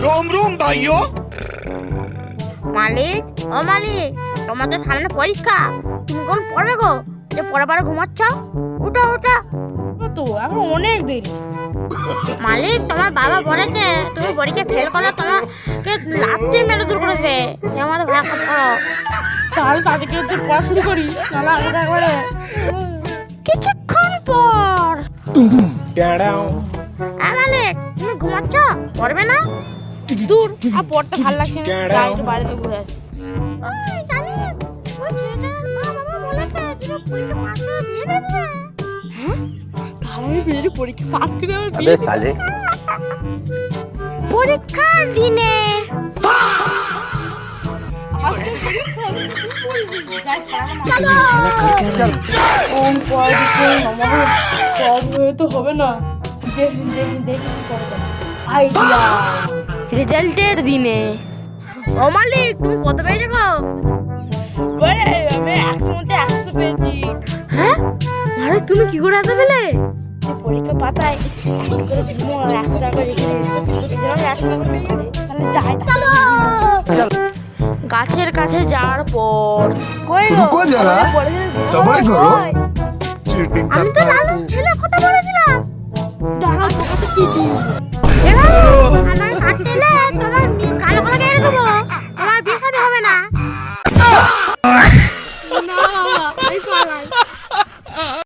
रोम रोम भाइयों। মালিক, ও মালিক, তোমাদের সামনে পরীক্ষা, তুমি কোন পড়বে গো? যে পড়ে পড়ে ঘুমাচ্ছ, উঠো উঠো। তো এখন অনেক দেরি। মালিক, তোমার বাবা বলেছে তুমি পরীক্ষা ফেল করলে তোমাকে লাথি মেরে দূর করে দেবে। সে আমাদের ভাগ করো। তাহলে তাদেরকে একটু পড়া শুরু করি, নাহলে আমাকে একবারে। কিছুক্ষণ পর মালিক, তুমি ঘুমাচ্ছ, পড়বে না? দূর, আর পড়তে ভালো লাগছে না, যাই একটু বাড়িতে ঘুরে আসি। ওই জানিস, ওই ছেলেটার মা বাবা বলেছে তুমি পরীক্ষা পাস করে বিয়ে দিয়ে দেবে। তাহলে আমি বেরিয়ে পরীক্ষা পাস করে আমার अबे বিয়ে साले পরীক্ষার দিনে তো হবে না। দেখি দেখি দেখি কি করা যায়। আইডিয়া। রেজাল্টের দিনে। ও মালিক, তুমি কত পেয়েছো গো? করে আমি 100 মধ্যে 100 পেয়েছি। হ্যাঁ, আরে তুমি কি করে এত পেলে? এই পরীক্ষা পাতায় একটা করে দিমো আর 100 টাকা রেখে দিলাম, 100 টাকা পেয়ে গেছি। তাহলে যাই চলো। গাছের কাছে যাওয়ার পর কই গো? रुको जरा, सबर करो। আমি তো লালু ছেলে কথা বলেছিলাম। দাঁড়াও, তোকে তো কি দিই